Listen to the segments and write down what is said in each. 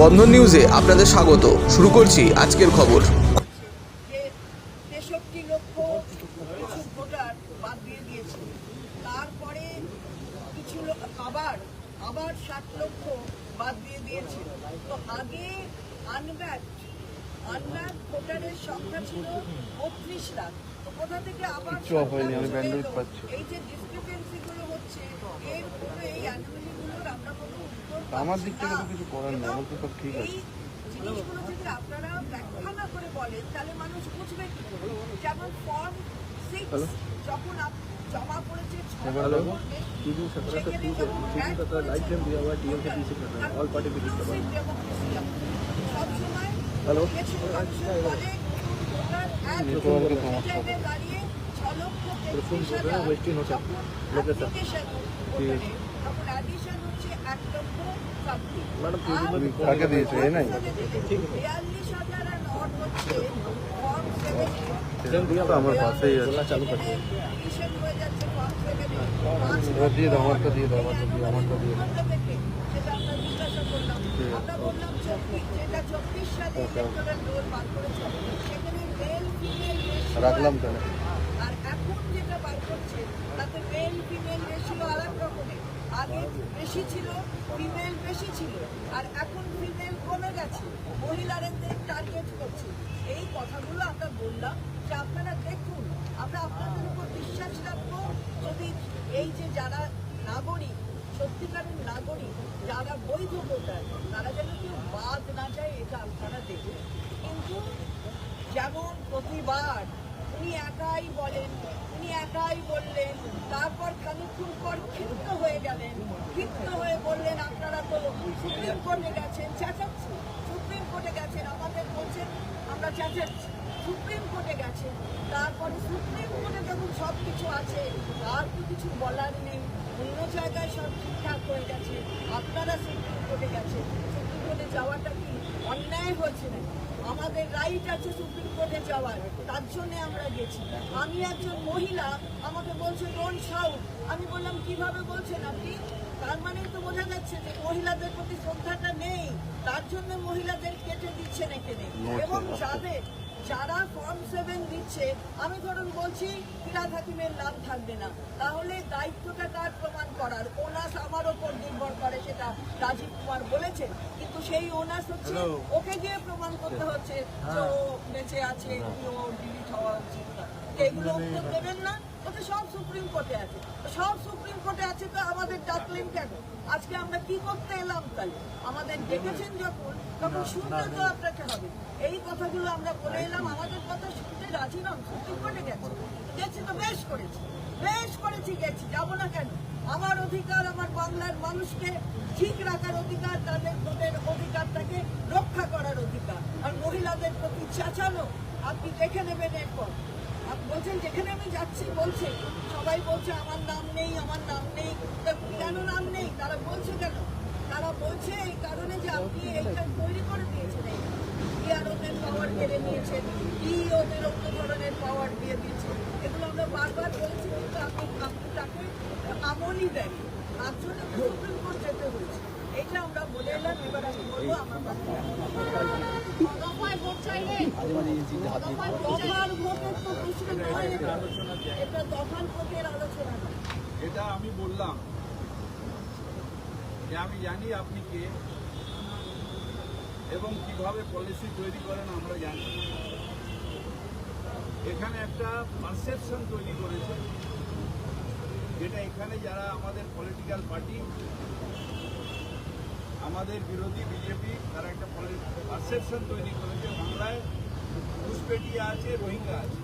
বন্ধন নিউজে আপনাদের স্বাগত। শুরু করছি আজকের খবর। 63 লক্ষ কিছু ভোটার বাদ দিয়ে দিয়েছে। তারপরে কিছু আবার 60 লক্ষ বাদ দিয়ে দিয়েছে। তো আগে আনম্যাপড ভোটারের সংখ্যা ছিল 32 লাখ। তো কোথা থেকে আবার এই যে ডিসক্রিপেন্সি গুলো হচ্ছে, এর কোনো এই অ্যানোমালি গুলোর আমরা কোনো উত্তর আমার দিক থেকে তো কিছু করার নেই, আমার তো সব ঠিক আছে। জিনিসগুলো যদি আপনারা ব্যাখ্যা না করে বলেন তাহলে মানুষ বুঝবে কি করে? যেমন ফর্ম 6 যখন জমা পড়েছে 6 কাকে দিয়েছে এ নাই আমার পাশেই আছে, চালু করতে দিয়ে দাও, আমারটা দিয়ে দাও, আমারটা দিয়ে আমারটা দিয়ে রাখলাম কেন। আর এখন যেটা বার করছে তাতে মেল ফিমেল রেশিও আলাদা রকমের। আগে বেশি ছিল, ফিমেল বেশি ছিল, আর এখন ফিমেল কমে গেছে, মহিলাদের টার্গেট করছে। এই কথাগুলো আমরা বললাম যে আপনারা দেখুন, আমরা আপনাদের উপর বিশ্বাস রাখবো। যদি এই যে যারা নাগরিক, সত্যিকারের নাগরিক, যারা বৈধ ভোটার, তারা যেন কেউ বাদ না যায়, এটা আপনারা দেখবেন। কিন্তু যেমন প্রতিবার উনি একাই বললেন, তারপর খানিকক্ষণ পর ক্ষিপ্ত হয়ে গেলেন, ক্ষিপ্ত হয়ে বললেন আপনারা তো সুপ্রিম কোর্টে গেছেন, চেঁচাচ্ছি, সুপ্রিম কোর্টে গেছেন, আমাদের বলছেন আমরা চেঁচাচ্ছি, সুপ্রিম কোর্টে গেছেন। তারপরে সুপ্রিম কোর্টে যখন সব কিছু আছে, আর তো কিছু বলার নেই, অন্য জায়গায় সব ঠিকঠাক হয়ে গেছে, আপনারা সুপ্রিম কোর্টে গেছেন। সুপ্রিম কোর্টে যাওয়াটা কি অন্যায় হয়েছে না? আমাদের রাইট আছে সুপ্রিম কোর্টে যাওয়ার, তার জন্য আমরা গেছি। আমি একজন মহিলা, আমাকে বলছে ডোন্ট শাউট। আমি বললাম কিভাবে বলছেন আপনি? তার মানেই তো বোঝা যাচ্ছে যে মহিলাদের প্রতি শ্রদ্ধাটা নেই, তার জন্য মহিলাদের কেটে দিচ্ছেন এখানে। এবং যারা ফর্ম 7 দিচ্ছে, আমি ধরুন বলছি ফিরহাদ হাকিমের নাম থাকবে না, তাহলে দায়িত্বটা কার প্রমাণ করার? ওনাস আমার ওপর নির্ভর করে, সেটা রাজীব কুমার বলেছেন। কিন্তু সেই ওনাস হচ্ছে ওকে গিয়ে প্রমাণ করতে হচ্ছে যে ও বেঁচে আছে, ও ডিলিট হওয়া উচিত না। এগুলো উত্তর দেবেন না, ওটা সব সুপ্রিম কোর্টে আছে। সব সুপ্রিম কোর্টে আছে, তো আমাদের ডাকলেন কেন? আজকে আমরা কি করতে এলাম? তাই আমাদের ডেকেছেন যখন, তখন শুনতে তো আপনাকে হবে। এই কথাগুলো আমরা বলে এলাম, আমাদের কথা শুনতে রাজি নন। সুপ্রিম কোর্টে গেছি তো বেশ করেছি, গেছি, যাবো না কেন? আমার অধিকার, আমার বাংলার মানুষকে ঠিক রাখার অধিকার, তাদের ভোটের অধিকারটাকে রক্ষা করার অধিকার। আর মহিলাদের প্রতি চেঁচানো আপনি দেখে নেবেন। এরপর আপনি বলছেন যেখানে আমি যাচ্ছি, বলছে সবাই বলছে আমার নাম নেই। কেন নাম নেই? তারা বলছে কেন? তারা বলছে এই কারণে যে আপনি এইটা তৈরি করে দিয়েছেন, ওদের পাওয়ার কেড়ে নিয়েছেন, ওদের অন্য ধরনের পাওয়ার দিয়ে দিয়েছেন। এগুলো আমরা বারবার বলেছি, কিন্তু আপনি তাকে আমলই দেন, তার জন্য সুপ্রিম কোর্ট যেতে হয়েছে। এটা আমরা বলে এলাম। এবার আমি বলবো আমার দফায় ভোট চাইলে দফার ভোটের তো প্রশ্ন নয়, এটা দফার ভোটের আলোচনা নয়। এটা আমি বললাম যে আমি জানি আপনি কে এবং কিভাবে পলিসি তৈরি করেন আমরা জানি। এখানে একটা পারসেপশন তৈরি করেছে, যেটা এখানে যারা আমাদের পলিটিক্যাল পার্টি, আমাদের বিরোধী বিজেপি, তারা একটা পারসেপশন তৈরি করেছে বাংলায় ঘুষপেটিয়া আছে, রোহিঙ্গা আছে।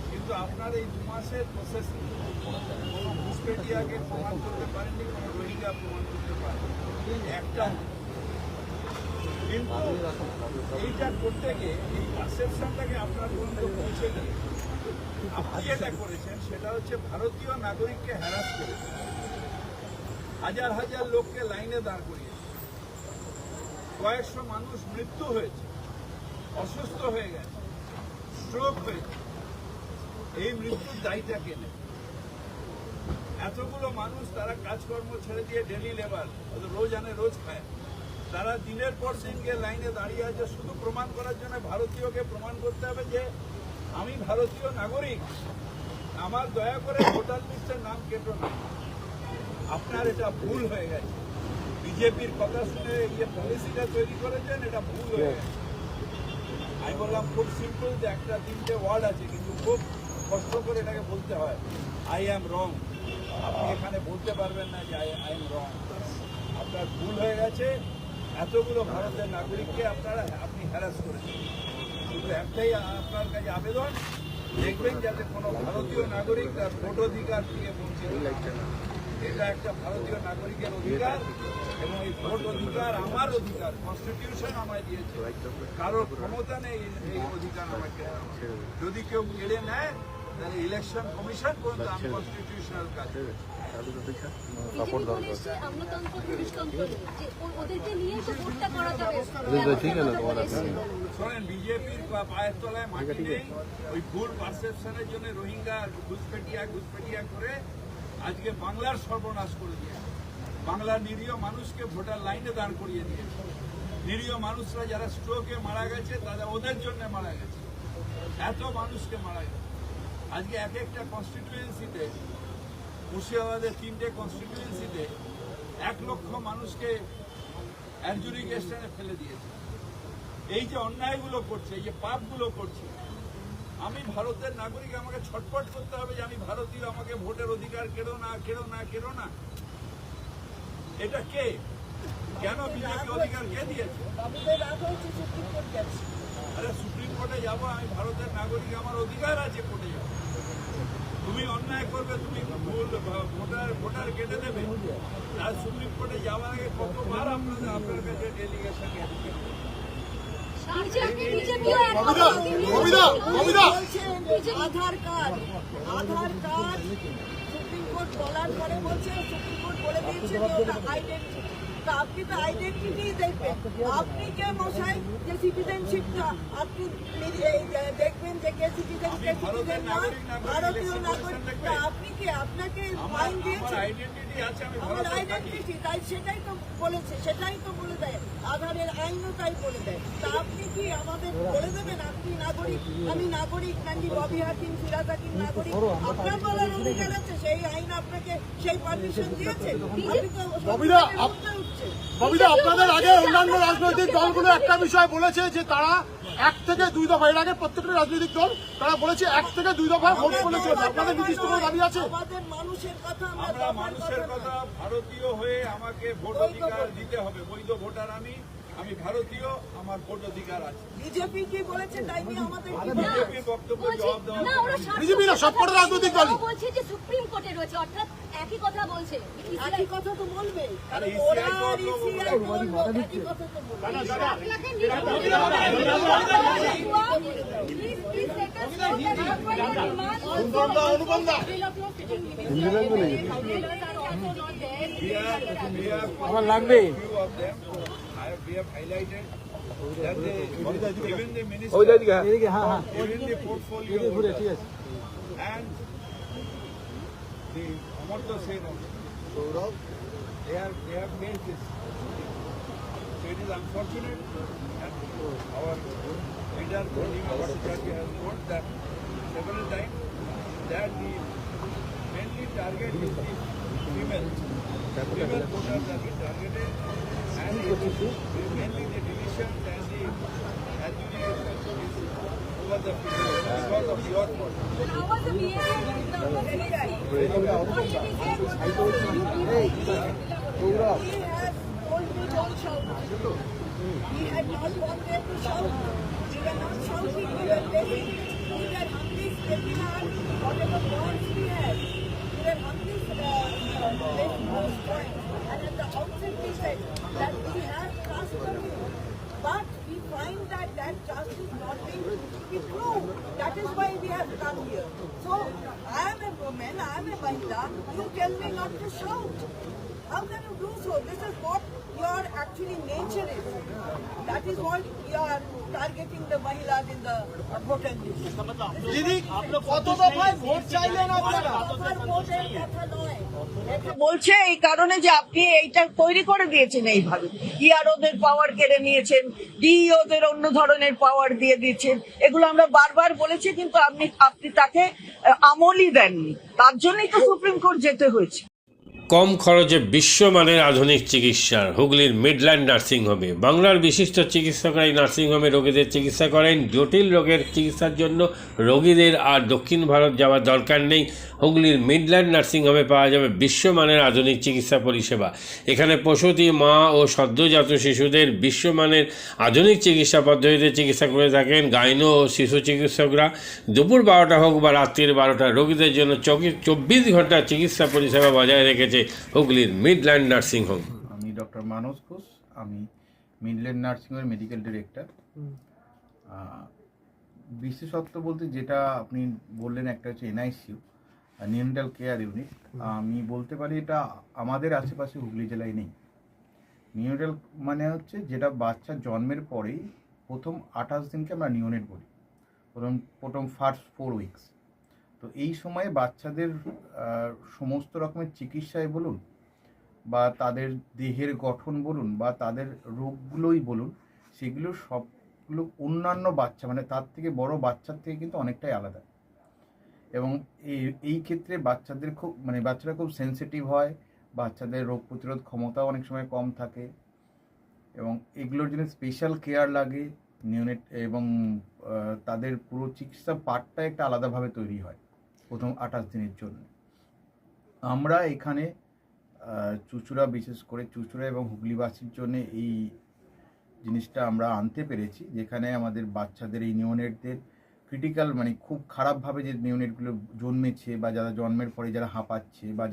কিন্তু আপনার এই 2 মাসের প্রসেসে কোনো ঘুষপেটিয়াকে প্রমাণ করতে পারেননি, কোনো রোহিঙ্গা প্রমাণ করতে পারেনি একটা। কিন্তু এইটা করতে গিয়ে এই পারসেপশনটাকে আপনার পর্যন্ত পৌঁছে গেলে আপনি যেটা করেছেন সেটা হচ্ছে ভারতীয় নাগরিককে হ্যারাস করে হাজার হাজার লোককে লাইনে দাঁড় করিয়ে, কয়েকশো মানুষ মৃত্যু হয়েছে, অসুস্থ হয়ে গেছে, স্ট্রোক হয়েছে। এই মৃত্যুর দায়ীটা কে নেবে? এতগুলো মানুষ তারা কাজকর্ম ছেড়ে দিয়ে ডেলি লেবার, রোজ আনে রোজ খায়, তারা দিনের পর দিন গিয়ে লাইনে দাঁড়িয়ে আছে শুধু প্রমাণ করার জন্য ভারতীয়কে প্রমাণ করতে হবে যে আমি ভারতীয় নাগরিক, আমার দয়া করে ভোটার লিস্টের নাম কেটো না। আপনার এটা ভুল হয়ে গেছে। বিজেপির কথা শুনে এই পলিসিটা তৈরি করেছেন, এটা ভুল হয়ে গেছে। আমি বললাম খুব সিম্পল যে একটা তিনটে ওয়ার্ড আছে, কিন্তু খুব কষ্ট করে এটাকে বলতে হয়, আই অ্যাম রং। আপনি এখানে বলতে পারবেন না যে আই এম রং। আপনার ভুল হয়ে গেছে। এতগুলো ভারতের নাগরিককে আপনি হ্যারাস করেছেন। শুধু একটাই আপনার কাছে আবেদন, দেখবেন যাতে কোনো ভারতীয় নাগরিক তার ভোট অধিকার থেকে বঞ্চিত না হয়। এটা একটা ভারতীয় নাগরিকের অধিকার এবং এই ভোট অধিকার আমার অধিকার, কনস্টিটিউশন আমায় দিয়েছে। কারোর ক্ষমতা নেই এই অধিকার আমাকে। যদি কেউ কেড়ে নেয় তাহলে ইলেকশন কমিশন পর্যন্ত আনকনস্টিটিউশনাল কাজ। সাপোর্ট দরকার। শোনেন, বিজেপির পায়ের তলায় মাটি নেই। ওই ভুল পারসেপশনের জন্য রোহিঙ্গা ঘুষপেটিয়া করে আজকে বাংলার সর্বনাশ করে দিয়েছে। বাংলার নিরীহ মানুষকে ভোটার লাইনে দাঁড় করিয়ে দিয়েছে। নিরীহ মানুষরা যারা স্ট্রোকে মারা গেছে তারা ওদের জন্য মারা গেছে। এত মানুষকে মারা গেছে। আজকে এক একটা কনস্টিটিউয়েন্সিতে, মুর্শিদাবাদের 3টে কনস্টিটিউয়েন্সিতে 1 লক্ষ মানুষকে অ্যাডজুডিকেশনে ফেলে দিয়েছে। এই যে অন্যায়গুলো করছে, এই যে পাপগুলো করছে, আমি ভারতের নাগরিক, আমাকে ছটফট করতে হবে যে আমি ভারতীয়, আমাকে ভোটের অধিকার কেড়ো না। এটা কে? কেন বিজেপি অধিকার কে দিয়েছে? বাবুদের রাগ হয়েছে, সুপ্রিম কোর্ট গেছে। আরে সুপ্রিম কোর্টে যাবো, আমি ভারতের নাগরিক, আমার অধিকার আছে কোর্টে যাবো। তুমি অন্যায় করবে, তুমি ভুল ভোটার কেটে দেবে, আর সুপ্রিম কোর্টে যাওয়ার আগে কতবার আপনার কাছে ডেলিগেশন গেছে। আধার কার্ড সুপ্রিম কোর্ট বলার পরে বলছে, সুপ্রিম কোর্ট বলে দিয়েছে যে ওটা আইডেন্টিটি। তা আপনি তো আইডেন্টিটি দেখবেন। আপনি কে মশাই যে সিটিজেনশিপটা আপনি দেখবেন যে কে সিটিজেন কে সিটিজেন না, ভারতীয় নাগরিক। আপনি কি, আপনাকে ফাইন দিয়েছে আমার আইডেন্টিটি, তাই সেটাই তো বলেছে, সেটাই তো বলে দেয় আধারের আইনও তাই বলে দেয়। তা আপনি কি আমাদের বলে দেবেন আপনি নাগরিক, আমি নাগরিক, নাকি ববি হাকিম, ফিরাজ হাকিম নাগরিক? আপনার বলার অধিকার আছে, সেই আইন আপনাকে সেই পারমিশন দিয়েছে। আপনি তো ববিদা, আপনাদের আগে অন্যান্য রাজনৈতিক দলগুলো একটা বিষয় বলেছে যে তারা 1 থেকে 2 দফা, এর আগে প্রত্যেকটা রাজনৈতিক দল তারা বলেছে 1 থেকে 2 দফা ভোট করেছে। আপনাদের নির্দিষ্ট কোনো দাবি আছে? আমাদের মানুষের কথা, আমরা মানুষের কথা, ভারতীয় হয়ে আমাকে ভোট অধিকার দিতে হবে। বৈধ ভোটার আমি ভারতীয়, আমার ভোট অধিকার আছে। বিজেপি কি বলেছে তাই নিয়ে আমাদের বিজেপির বক্তব্য জবাব দেওয়া বিজেপি না, সবকটা রাজনৈতিক দলই বলছে যে সুপ্রিম কোর্টে রয়েছে, অর্থাৎ একই কথা বলছে। একই কথা তো বলবে, আরে ওরা ECI আর ECI বলবো, একই কথা তো বলবে। আমার লাগবে। We have highlighted that even the minister, even the portfolio and the Amartya Sen also, they have made this. So it is unfortunate, and our leader Purnima Bhattacharya has wrote that several times that the mainly target is the female voters are being targeted, and it is mainly the divisions and the adjudication is over the female because of your vote. How was the behavior with the He has told me don't shout. He had not gone there to shout. We were not shouting, we were begging. We were humbly stepping out whatever bonds we had. We were humbly making those points. And at the outset we said that we have trust on you. But we find that trust is not being proved. That is why we have come here. So I am a woman, I am a Mahila. You tell me not to shout. How can you do so? This is what your actually nature is. That That is what you are targeting the Mahilas in the voter list. দিদি কত দফায় vote চাইলেন আপনারা? বলছে এই কারণে যে আপনি এইটা তৈরি করে দিয়েছেন, এইভাবে ইআরওদের পাওয়ার কেড়ে নিয়েছেন, ডিইওদের অন্য ধরনের পাওয়ার দিয়ে দিয়েছেন, এগুলো আমরা বারবার বলেছি, কিন্তু আপনি তাকে আমলই দেননি। তার জন্যই তো সুপ্রিম কোর্ট যেতে হয়েছে। কম খরচে বিশ্বমানের আধুনিক চিকিৎসার হুগলির মিডল্যান্ড নার্সিংহোমে বাংলার বিশিষ্ট চিকিৎসকরা এই নার্সিংহোমে রোগীদের চিকিৎসা করেন। জটিল রোগের চিকিৎসার জন্য রোগীদের আর দক্ষিণ ভারত যাওয়ার দরকার নেই। হুগলির মিডল্যান্ড নার্সিংহোমে পাওয়া যাবে বিশ্বমানের আধুনিক চিকিৎসা পরিষেবা। এখানে প্রসূতি মা ও সদ্যজাত শিশুদের বিশ্বমানের আধুনিক চিকিৎসা পদ্ধতিতে চিকিৎসা করে থাকেন গাইনো ও শিশু চিকিৎসকরা। দুপুর 12টা হোক বা রাত্রির 12টা, রোগীদের জন্য 24 ঘন্টা চিকিৎসা পরিষেবা বজায় রেখেছে হুগলির মিডল্যান্ড নার্সিংহোম। আমি ডক্টর মানস ঘোষ, আমি মিডল্যান্ড নার্সিংহোমের মেডিকেল ডিরেক্টর। বিশেষত্ব বলতে যেটা আপনি বললেন, একটা হচ্ছে এনআইসিইউ, নিউনেটাল কেয়ার ইউনিট। আমি বলতে পারি এটা আমাদের আশেপাশে হুগলি জেলায় নেই। নিউনেটাল মানে হচ্ছে যেটা বাচ্চা জন্মের পরেই প্রথম 28 দিনকে আমরা নিউনেট বলি, প্রথম ফার্স্ট 4 উইকস। তো এই সময়ে বাচ্চাদের সমস্ত রকমের চিকিৎসায় বলুন বা তাদের দেহের গঠন বলুন বা তাদের রোগগুলোই বলুন, সেগুলো সবগুলো অন্যান্য বাচ্চা মানে তার থেকে বড় বাচ্চার থেকে কিন্তু অনেকটাই আলাদা। এবং এই ক্ষেত্রে বাচ্চারা খুব সেন্সিটিভ হয়, বাচ্চাদের রোগ প্রতিরোধ ক্ষমতাও অনেক সময় কম থাকে এবং এগুলোর জন্য স্পেশাল কেয়ার লাগে নিউনেট, এবং তাদের পুরো চিকিৎসা পার্টটা একটা আলাদাভাবে তৈরি হয় প্রথম 28 দিনের জন্য। আমরা এখানে চুঁচুড়া, বিশেষ করে চুঁচুড়া এবং হুগলিবাসীর জন্য এই জিনিসটা আমরা আনতে পেরেছি, যেখানে আমাদের বাচ্চাদের এই নিউনেটদের ক্রিটিক্যাল মানে খুব খারাপভাবে যে নিউনেটগুলো জন্মেছে বা যারা জন্মের পরে যারা হাঁপাচ্ছে বা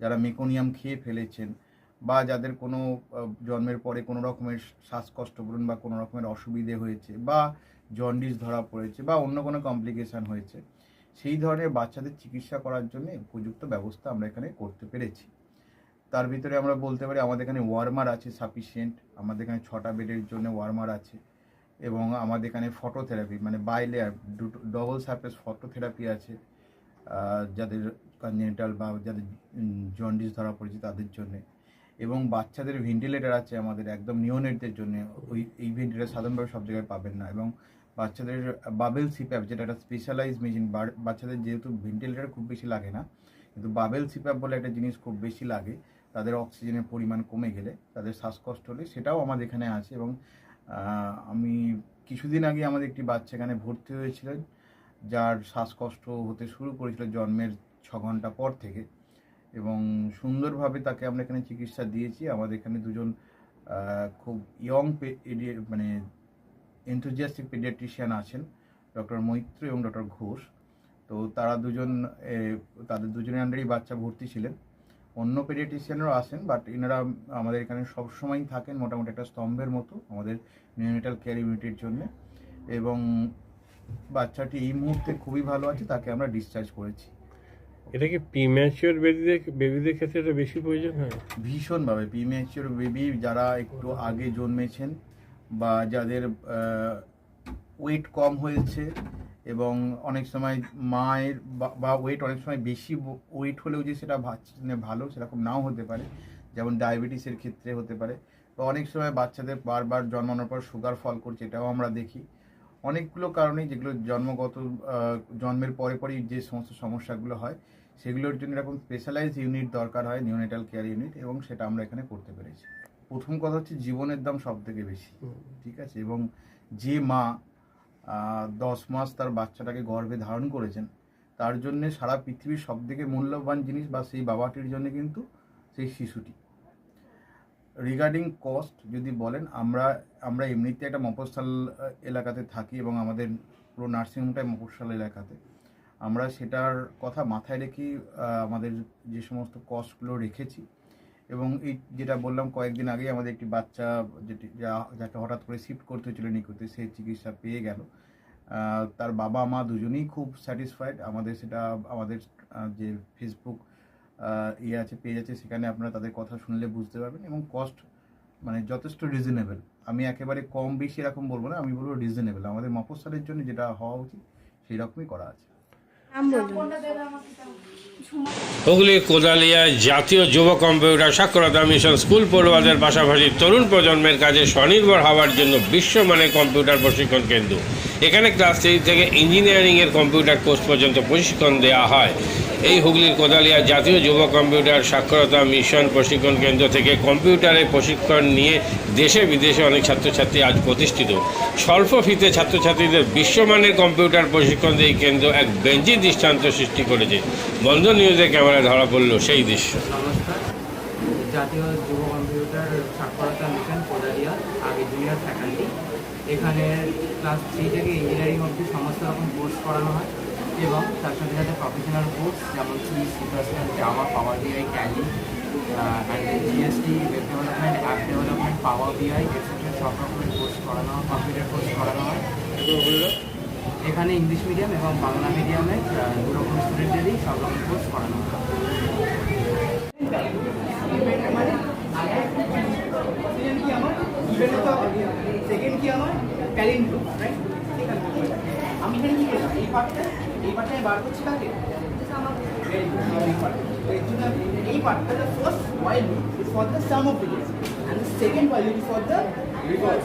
যারা মেকোনিয়াম খেয়ে ফেলেছেন বা যাদের কোনো জন্মের পরে কোনো রকমের শ্বাসকষ্ট বলুন বা কোনো রকমের অসুবিধে হয়েছে বা জন্ডিস ধরা পড়েছে বা অন্য কোনো কমপ্লিকেশান হয়েছে, সেই ধরনের বাচ্চাদের চিকিৎসা করার জন্য উপযুক্ত ব্যবস্থা আমরা এখানে করতে পেরেছি। তার ভিতরে আমরা বলতে পারি আমাদের এখানে ওয়ার্মার আছে সাফিসিয়েন্ট, আমাদের এখানে 6টা বেডের জন্য ওয়ার্মার আছে এবং আমাদের এখানে ফটোথেরাপি মানে বাইলেয়ার ডবল সারফেস ফটোথেরাপি আছে যাদের কনজেনিটাল বা যাদের জন্ডিস ধরা পড়েছে তাদের জন্যে, এবং বাচ্চাদের ভেন্টিলেটার আছে আমাদের একদম নিওনেটদের জন্য। এই ভেন্টিলেটার সাধারণভাবে সব জায়গায় পাবেন না, এবং বাচ্চাদের বাবেল সিপ্যাপ যেটা একটা স্পেশালাইজ মেশিন, বাচ্চাদের যেহেতু ভেন্টিলেটার খুব বেশি লাগে না, কিন্তু বাবেল সিপ্যাপ বলে একটা জিনিস খুব বেশি লাগে, তাদের অক্সিজেনের পরিমাণ কমে গেলে, তাদের শ্বাসকষ্ট হলে, সেটাও আমাদের এখানে আছে। এবং আমি কিছুদিন আগে আমাদের একটি বাচ্চা এখানে ভর্তি হয়েছিলেন যার শ্বাসকষ্ট হতে শুরু করেছিল জন্মের 6 ঘন্টা পর থেকে, এবং সুন্দরভাবে তাকে আমরা এখানে চিকিৎসা দিয়েছি। আমাদের এখানে দুজন খুব ইয়ং মানে এনথুজিয়াস্টিক পেডিয়াট্রিশিয়ান আছেন, ডক্টর মৈত্র এবং ডক্টর ঘোষ। তো তাদের দুজনের আন্ডারেই বাচ্চা ভর্তি ছিলেন। অন্য পেডিয়াট্রিশিয়ানরাও আসেন, বাট এনারা আমাদের এখানে সবসময়ই থাকেন মোটামুটি একটা স্তম্ভের মতো আমাদের নিউনেটাল কেয়ার ইউনিটের জন্য। এবং বাচ্চাটি এই মুহূর্তে খুবই ভালো আছে, তাকে আমরা ডিসচার্জ করেছি। এটা কি প্রিম্যাচিওর বেবিদের ক্ষেত্রে এটা বেশি প্রয়োজন হয়? ভীষণভাবে প্রিম্যাচিওর বেবি যারা একটু আগে জন্মেছেন বা যাদের ওয়েট কম হয়েছে, এবং অনেক সময় মায়ের বা ওয়েট অনেক সময় বেশি ওয়েট হলেও যে সেটা ভালো সেরকম নাও হতে পারে, যেমন ডায়াবেটিসের ক্ষেত্রে হতে পারে, বা অনেক সময় বাচ্চাদের বারবার জন্মানোর পর সুগার ফল করছে, এটাও আমরা দেখি। অনেকগুলো কারণেই যেগুলো জন্মের পরেই যে সমস্ত সমস্যাগুলো হয় সেগুলোর জন্য এরকম স্পেশালাইজ ইউনিট দরকার হয়, নিউনেটাল কেয়ার ইউনিট, এবং সেটা আমরা এখানে করতে পেরেছি। প্রথম কথা হচ্ছে জীবনের দাম সব থেকে বেশি, ঠিক আছে, এবং যে মা 10 মাস তার বাচ্চাটাকে গর্ভে ধারণ করেছেন, তার জন্য সারা পৃথিবীর সব থেকে মূল্যবান জিনিস বা সেই বাবাটির জন্য কিন্তু সেই শিশুটি। রিগার্ডিং কস্ট যদি বলেন, আমরা এমনিতে একটা মফস্বল এলাকাতে থাকি এবং আমাদের পুরো নার্সিংহোমটাই মফস্বল এলাকাতে। আমরা সেটার কথা মাথায় রেখেই আমাদের যে সমস্ত কস্টগুলো রেখেছি। এবং এই যেটা বললাম কয়েকদিন আগেই আমাদের একটি বাচ্চা যাকে হঠাৎ করে শিফট করতে হয়েছিল নিকুতে, সে চিকিৎসা পেয়ে গেল। তার বাবা মা দুজনেই খুব স্যাটিসফাইড। আমাদের যে ফেসবুক পেজ আছে, সেখানে আপনারা তাদের কথা শুনলে বুঝতে পারবেন, এবং কস্ট মানে যথেষ্ট রিজনেবল। আমি একেবারে কম বেশি এরকম বলবো না, আমি বলবো রিজনেবল। আমাদের মফস্বলের জন্য যেটা হওয়া উচিত সেই রকমই করা আছে। হুগলির কোদালিয়া জাতীয় যুব কম্পিউটার সাক্ষরতা মিশন স্কুল পড়ুয়াদের পাশাপাশি তরুণ প্রজন্মের কাজে স্বনির্ভর হওয়ার জন্য বিশ্বমানের কম্পিউটার প্রশিক্ষণ কেন্দ্র। এখানে ক্লাস 3 থেকে ইঞ্জিনিয়ারিংয়ের কম্পিউটার কোর্স পর্যন্ত প্রশিক্ষণ দেওয়া হয়। এই হুগলির কোদালিয়া জাতীয় যুব কম্পিউটার সাক্ষরতা মিশন প্রশিক্ষণ কেন্দ্র থেকে কম্পিউটারে প্রশিক্ষণ নিয়ে দেশে বিদেশে অনেক ছাত্রছাত্রী আজ প্রতিষ্ঠিত। স্বল্প ফিতে ছাত্রছাত্রীদের বিশ্বমানের কম্পিউটার প্রশিক্ষণ দিয়ে এই কেন্দ্র এক বেঞ্চি দৃষ্টান্ত সৃষ্টি করেছে। বন্ধন নিউজের ক্যামেরায় ধরা পড়ল সেই দৃশ্য। নমস্কার, জাতীয় যুব কম্পিউটার সাক্ষরতা মিশন কোদালিয়া, আগে জুনিয়র ফ্যাকাল্টি। এখানে ক্লাস 3 থেকে ইঞ্জিনিয়ারিং অবধি সমস্ত রকম কোর্স করানো হয় এবং তার সাথে সাথে প্রফেশনাল কোর্স যেমন সি++, Java, Power BI, Tally, GST, web development, app development, Power BI extra সব রকমের কোর্স করানো হয়, কম্পিউটার কোর্স করানো হয়। এখানে ইংলিশ মিডিয়াম এবং বাংলা মিডিয়ামে দুরকম স্টুডেন্টদেরই সব রকম কোর্স করানো হয়। সেকেন্ড কি আমার ট্যালেন্ট, রাইট? আমি এখানে কি করলাম, এই পার্টটা বার করছি কাকে, এই পার্টটা the first while is for the sum of digits and the second while is for the reverse.